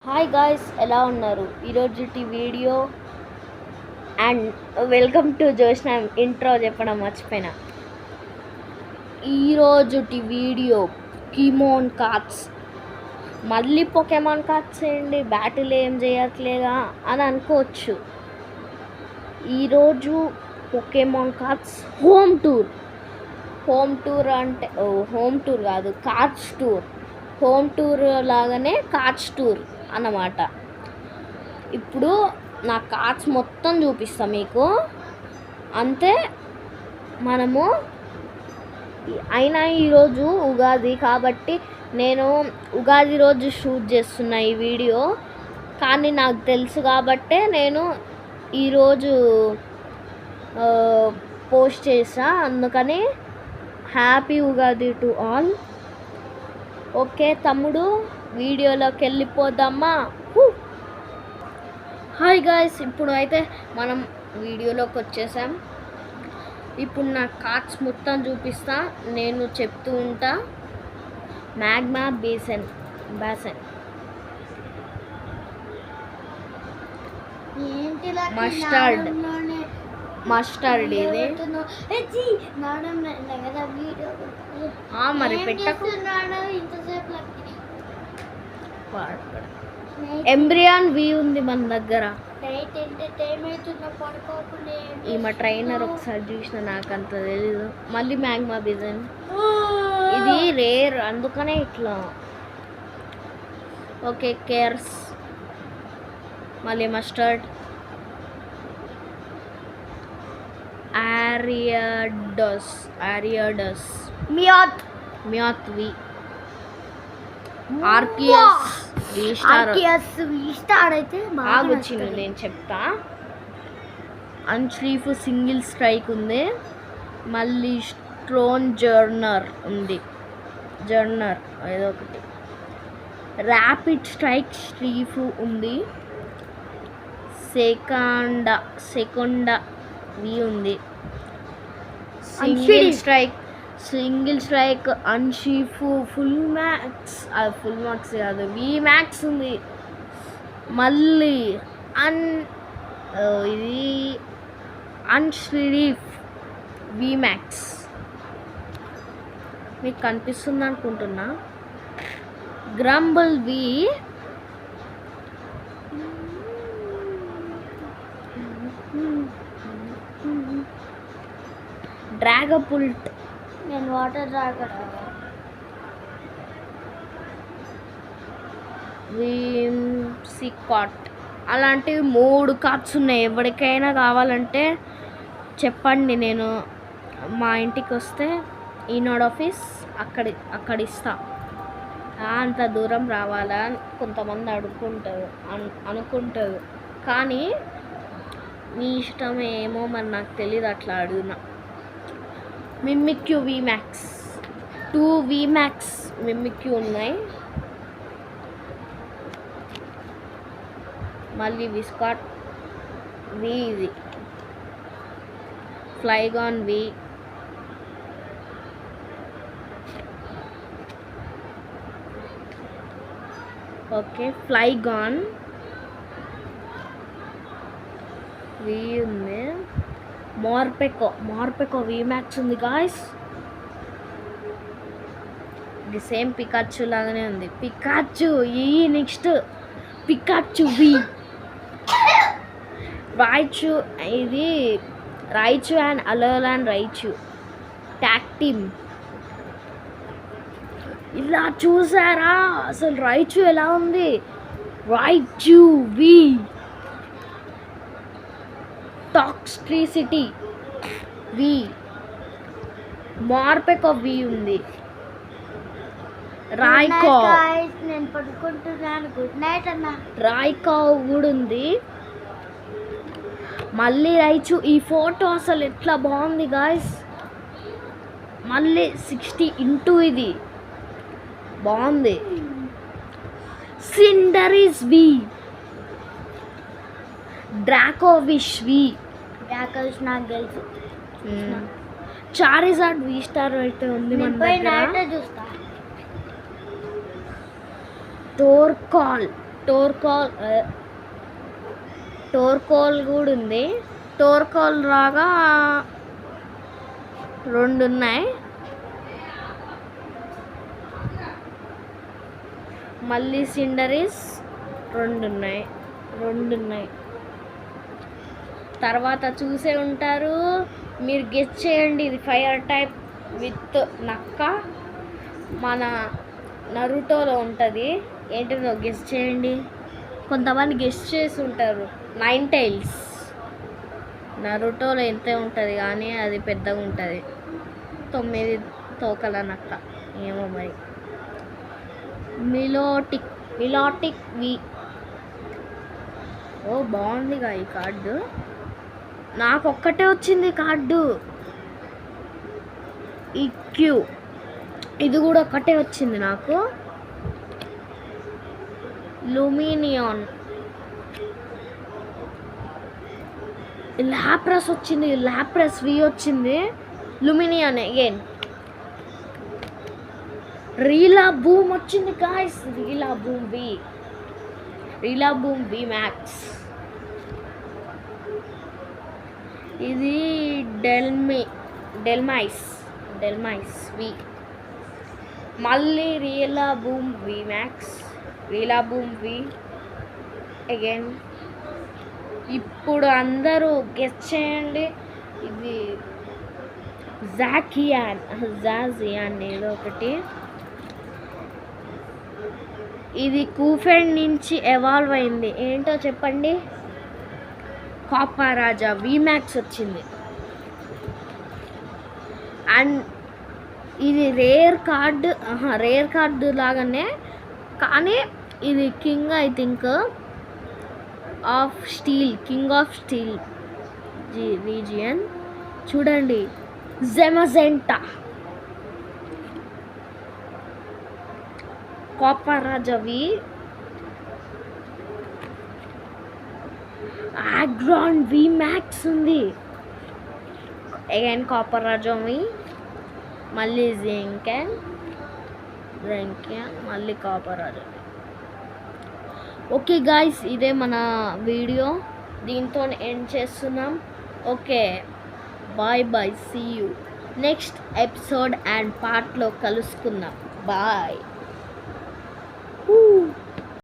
Hi guys, ఎలా ఉన్నారు? ఈరోజు video and welcome to Joshna. Intro చెప్పడం మర్చిపోయినా. ఈరోజు వీడియో పొకెమాన్ కార్డ్స్. మళ్ళీ పొకెమాన్ కార్డ్స్ ఏంటి, బ్యాటిల్ ఏం చేయట్లేదా అని అనుకోవచ్చు. ఈరోజు పొకెమాన్ కార్డ్స్ హోమ్ టూర్ అంటే హోమ్ టూర్ కాదు, కార్డ్స్ టూర్. హోమ్ టూర్ లాగానే కార్డ్స్ టూర్ అన్నమాట. ఇప్పుడు నా కార్డ్స్ మొత్తం చూపిస్తా మీకు. అంతే. మనము అయినా ఈరోజు ఉగాది కాబట్టి నేను ఉగాది రోజు షూట్ చేస్తున్నా ఈ వీడియో. కానీ నాకు తెలుసు కాబట్టే నేను ఈరోజు పోస్ట్ చేసా. అందుకని happy Ugadi to all. Okay తమ్ముడు, వీడియోలోకి వెళ్ళిపోదామా? హాయ్ గాయ్స్, ఇప్పుడు అయితే మనం వీడియోలోకి వచ్చేసాం. ఇప్పుడు నా కార్డ్స్ మొత్తం చూపిస్తా, నేను చెప్తూ ఉంటా. మ్యాగ్మా బేసన్ మస్టర్డ్ ఇది మరి పెట్టకు. ఎంబ్రియాన్ వి ఉంది మన దగ్గర. ఈమె ట్రైనర్ ఒకసారి చూసిన, నాకు అంత తెలీదు. మళ్ళీ మ్యాగ్మా బిజన్, ఇది రేర్ అందుకనే ఇట్లా. ఓకే కేర్స్, మళ్ళీ మస్టర్డ్, ఆరియాడస్, మియాత్ వి, ఆర్కియస్ అయితే ఆగొచ్చింది, నేను చెప్తా. అన్స్లీఫ్ సింగిల్ స్ట్రైక్ ఉంది. మళ్ళీ స్ట్రోన్ జర్నర్ ఉంది, ఏదో ఒకటి. ర్యాపిడ్ స్ట్రైక్ స్ట్రీఫ్ ఉంది. సెకండా వి ఉంది. సింగిల్ స్ట్రైక్ అన్షీఫ్ ఫుల్ మ్యాక్స్ కాదు, వి మ్యాక్స్ ఉంది. మళ్ళీ ఇది అన్షరీఫ్ వి మ్యాక్స్. మీకు కనిపిస్తుంది అనుకుంటున్నా. గ్రంబుల్ వి, డ్రాగపుల్ట్, నేను వాటర్ సికాట్. అలాంటివి 3 కార్డ్స్ ఉన్నాయి. ఎవరికైనా కావాలంటే చెప్పండి, నేను మా ఇంటికి వస్తే ఈనాడ్ ఆఫీస్ అక్కడ ఇస్తా. అంత దూరం రావాలా కొంతమంది అనుకుంటారు. కానీ మీ ఇష్టమే, ఏమో మరి నాకు తెలియదు, అట్లా అడుగునా. మిమ్మిక్యూ వి మ్యాక్స్, 2 వి మ్యాక్స్ మిమ్మిక్యూ ఉన్నాయి. మళ్ళీ విస్కాట్ వి, ఇది ఫ్లైగాన్ వి, ఓకే ఫ్లైగాన్ వి ఉంది. మార్పెకో వి మ్యాక్స్ ఉంది గాయస్. ఇది సేమ్ పికాచు లాగానే ఉంది. పికాచు ఈ నెక్స్ట్ పికాచు వి. ఇది రైచు అండ్ అలోలాన్ రైచు ట్యాగ్ టీమ్. ఇలా చూసారా అసలు రైచు ఎలా ఉంది? రైచు వి. టాక్స్ట్రిసిటీ వి. మార్పెకో వి ఉంది. రాయ్కో, నేను పడుకుంటున్నాను, గుడ్ నైట్ అన్న. రాయ్కో కూడా ఉంది. మళ్ళీ రైచు. ఈ ఫోటో అసలు ఎట్లా బాగుంది గాయస్. మళ్ళీ 60 ఇది బాగుంది. సిండరీస్ వి, డ్రాకోవిష్ వి. నాకు తెలుసు. చారిజార్డ్ వి స్టార్ అయితే ఉంది మన దగ్గర. టోర్కాల్ టోర్కోల్ కూడా ఉంది. టోర్కోల్ రాగా 2 ఉన్నాయి. మళ్ళీ సిండరీస్ 2 ఉన్నాయి. తర్వాత చూసే ఉంటారు, మీరు గెస్ చేయండి. ఇది ఫైర్ టైప్ విత్ నక్క. మన నరుటోలో ఉంటుంది. ఏంటిదో గెస్ చేయండి. కొంతమంది గెస్ చేసి ఉంటారు. 9 టైల్స్. నరుటోలో ఎంతే ఉంటుంది కానీ అది పెద్దగా ఉంటుంది. 9 తోకల నక్క. ఏమో మరి. మిలాటిక్ వి. ఓ బాగుందిగా ఈ కార్డు. నాకు ఒక్కటే వచ్చింది కార్డు. ఈ క్యూ ఇది కూడా ఒక్కటే వచ్చింది నాకు. లూమినియాన్. లాప్రస్ వచ్చింది. లాప్రస్ వి వచ్చింది. Lumineon again. రీలా బూమ్ వచ్చింది guys. Rillaboom V max. ఇది డెల్మైస్ వి. మళ్ళీ Rillaboom V max. Rillaboom V again. ఇప్పుడు అందరూ గెస్ చేయండి. ఇది జాజియాన్ ఏదో ఒకటి. ఇది కూఫెండ్ నుంచి ఎవాల్వ్ అయింది. ఏంటో చెప్పండి. కాపరాజా విమాక్స్ వచ్చింది. అండ్ ఇది రేర్ కార్డు లాగానే, కానీ ఇది king I think of steel region. చూడండి, జెమజెంటా. కాపరాజవి. ఆగ్రాన్ వి మ్యాక్స్ ఉంది. అగైన్ కాపరాజవి. మళ్ళీ జెంకెన్ మళ్ళీ కాపరాజవి. ఓకే గాయ్స్, ఇదే మన వీడియో. దీంతో ఎండ్ చేస్తున్నాం. Okay, bye. See you next episode and పార్ట్లో కలుసుకుందాం. బాయ్.